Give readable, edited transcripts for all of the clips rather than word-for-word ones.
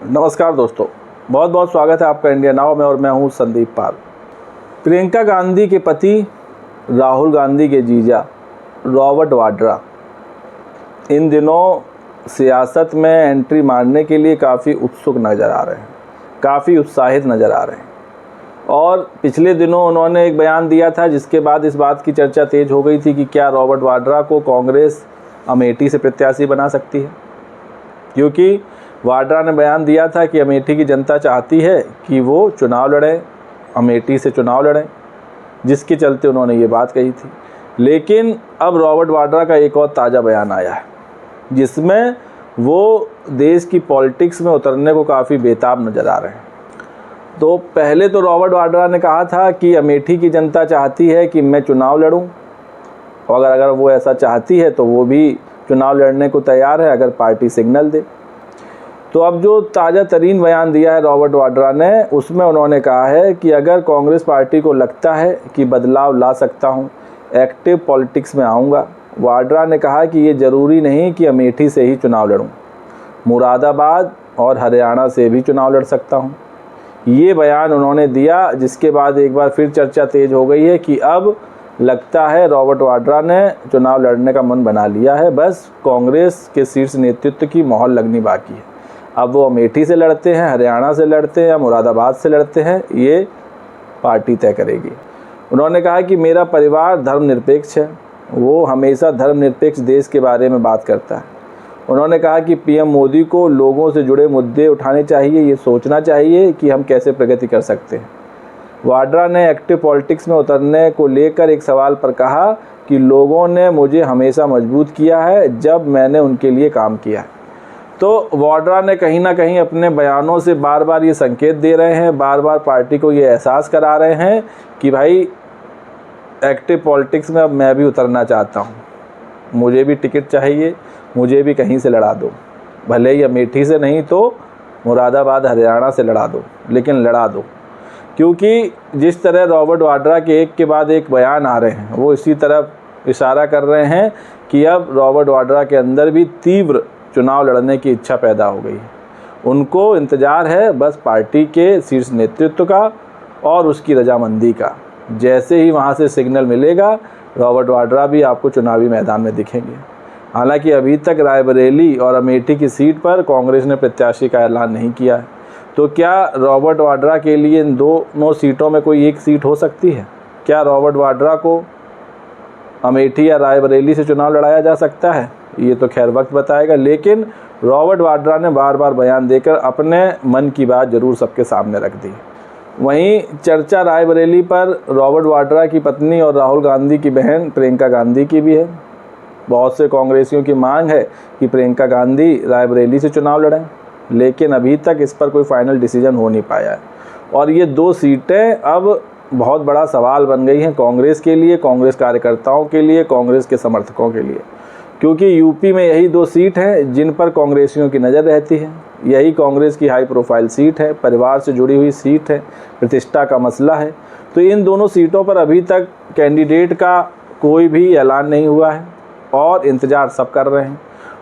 नमस्कार दोस्तों, बहुत बहुत स्वागत है आपका इंडिया नाउ में और मैं हूं संदीप पाल। प्रियंका गांधी के पति राहुल गांधी के जीजा रॉबर्ट वाड्रा इन दिनों सियासत में एंट्री मारने के लिए काफ़ी उत्सुक नज़र आ रहे हैं, काफ़ी उत्साहित नज़र आ रहे हैं। और पिछले दिनों उन्होंने एक बयान दिया था जिसके बाद इस बात की चर्चा तेज़ हो गई थी कि क्या रॉबर्ट वाड्रा को कांग्रेस अमेठी से प्रत्याशी बना सकती है, क्योंकि वाड्रा ने बयान दिया था कि अमेठी की जनता चाहती है कि वो चुनाव लड़ें, अमेठी से चुनाव लड़ें, जिसके चलते उन्होंने ये बात कही थी। लेकिन अब रॉबर्ट वाड्रा का एक और ताज़ा बयान आया है जिसमें वो देश की पॉलिटिक्स में उतरने को काफ़ी बेताब नज़र आ रहे हैं। तो पहले तो रॉबर्ट वाड्रा ने कहा था कि अमेठी की जनता चाहती है कि मैं चुनाव लड़ूं, और अगर वो ऐसा चाहती है तो वो भी चुनाव लड़ने को तैयार है अगर पार्टी सिग्नल दे। तो अब जो ताज़ा तरीन बयान दिया है रॉबर्ट वाड्रा ने, उसमें उन्होंने कहा है कि अगर कांग्रेस पार्टी को लगता है कि बदलाव ला सकता हूं, एक्टिव पॉलिटिक्स में आऊँगा। वाड्रा ने कहा कि ये ज़रूरी नहीं कि अमेठी से ही चुनाव लड़ूं, मुरादाबाद और हरियाणा से भी चुनाव लड़ सकता हूं। ये बयान उन्होंने दिया, जिसके बाद एक बार फिर चर्चा तेज़ हो गई है कि अब लगता है रॉबर्ट वाड्रा ने चुनाव लड़ने का मन बना लिया है, बस कांग्रेस के शीर्ष नेतृत्व की मोहर लगनी बाकी है। अब वो अमेठी से लड़ते हैं, हरियाणा से लड़ते हैं या मुरादाबाद से लड़ते हैं, ये पार्टी तय करेगी। उन्होंने कहा कि मेरा परिवार धर्मनिरपेक्ष है, वो हमेशा धर्मनिरपेक्ष देश के बारे में बात करता है। उन्होंने कहा कि पीएम मोदी को लोगों से जुड़े मुद्दे उठाने चाहिए, ये सोचना चाहिए कि हम कैसे प्रगति कर सकते हैं। वाड्रा ने एक्टिव पॉलिटिक्स में उतरने को लेकर एक सवाल पर कहा कि लोगों ने मुझे हमेशा मजबूत किया है जब मैंने उनके लिए काम किया है। तो वाड्रा ने कहीं ना कहीं अपने बयानों से बार बार ये संकेत दे रहे हैं, बार बार पार्टी को ये एहसास करा रहे हैं कि भाई एक्टिव पॉलिटिक्स में अब मैं भी उतरना चाहता हूँ, मुझे भी टिकट चाहिए, मुझे भी कहीं से लड़ा दो, भले ही अमेठी से नहीं तो मुरादाबाद हरियाणा से लड़ा दो, लेकिन लड़ा दो। क्योंकि जिस तरह रॉबर्ट वाड्रा के एक के बाद एक बयान आ रहे हैं, वो इसी तरफ इशारा कर रहे हैं कि अब रॉबर्ट वाड्रा के अंदर भी तीव्र चुनाव लड़ने की इच्छा पैदा हो गई है। उनको इंतज़ार है बस पार्टी के शीर्ष नेतृत्व का और उसकी रजामंदी का। जैसे ही वहाँ से सिग्नल मिलेगा, रॉबर्ट वाड्रा भी आपको चुनावी मैदान में दिखेंगे। हालांकि अभी तक रायबरेली और अमेठी की सीट पर कांग्रेस ने प्रत्याशी का ऐलान नहीं किया है। तो क्या रॉबर्ट वाड्रा के लिए इन दोनों सीटों में कोई एक सीट हो सकती है? क्या रॉबर्ट वाड्रा को अमेठी या रायबरेली से चुनाव लड़ाया जा सकता है? ये तो खैर वक्त बताएगा। लेकिन रॉबर्ट वाड्रा ने बार बार बयान देकर अपने मन की बात ज़रूर सबके सामने रख दी। वहीं चर्चा रायबरेली पर रॉबर्ट वाड्रा की पत्नी और राहुल गांधी की बहन प्रियंका गांधी की भी है। बहुत से कांग्रेसियों की मांग है कि प्रियंका गांधी रायबरेली से चुनाव लड़ें, लेकिन अभी तक इस पर कोई फाइनल डिसीजन हो नहीं पाया है। और ये दो सीटें अब बहुत बड़ा सवाल बन गई हैं कांग्रेस के लिए, कांग्रेस कार्यकर्ताओं के लिए, कांग्रेस के समर्थकों के लिए, क्योंकि यूपी में यही दो सीट हैं जिन पर कांग्रेसियों की नज़र रहती है। यही कांग्रेस की हाई प्रोफाइल सीट है, परिवार से जुड़ी हुई सीट है, प्रतिष्ठा का मसला है। तो इन दोनों सीटों पर अभी तक कैंडिडेट का कोई भी ऐलान नहीं हुआ है और इंतज़ार सब कर रहे हैं।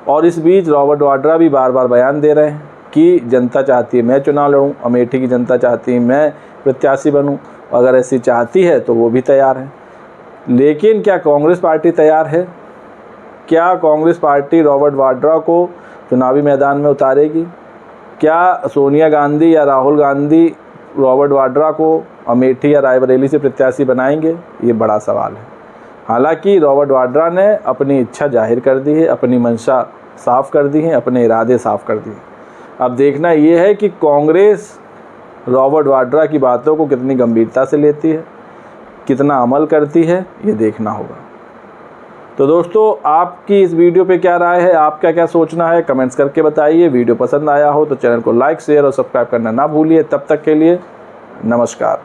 और इस बीच रॉबर्ट वाड्रा भी बार बार बयान दे रहे हैं कि जनता चाहती है मैं चुनाव लड़ूं, अमेठी की जनता चाहती है मैं प्रत्याशी बनूं, अगर ऐसी चाहती है तो वो भी तैयार है। लेकिन क्या कांग्रेस पार्टी तैयार है? क्या कांग्रेस पार्टी रॉबर्ट वाड्रा को चुनावी मैदान में उतारेगी? क्या सोनिया गांधी या राहुल गांधी रॉबर्ट वाड्रा को अमेठी या रायबरेली से प्रत्याशी बनाएंगे? ये बड़ा सवाल है। हालांकि रॉबर्ट वाड्रा ने अपनी इच्छा जाहिर कर दी है, अपनी मंशा साफ कर दी है, अपने इरादे साफ कर दिए। अब देखना ये है कि कांग्रेस रॉबर्ट वाड्रा की बातों को कितनी गंभीरता से लेती है, कितना अमल करती है, ये देखना होगा। तो दोस्तों, आपकी इस वीडियो पे क्या राय है, आप क्या सोचना है, कमेंट्स करके बताइए। वीडियो पसंद आया हो तो चैनल को लाइक, शेयर और सब्सक्राइब करना ना भूलिए। तब तक के लिए नमस्कार।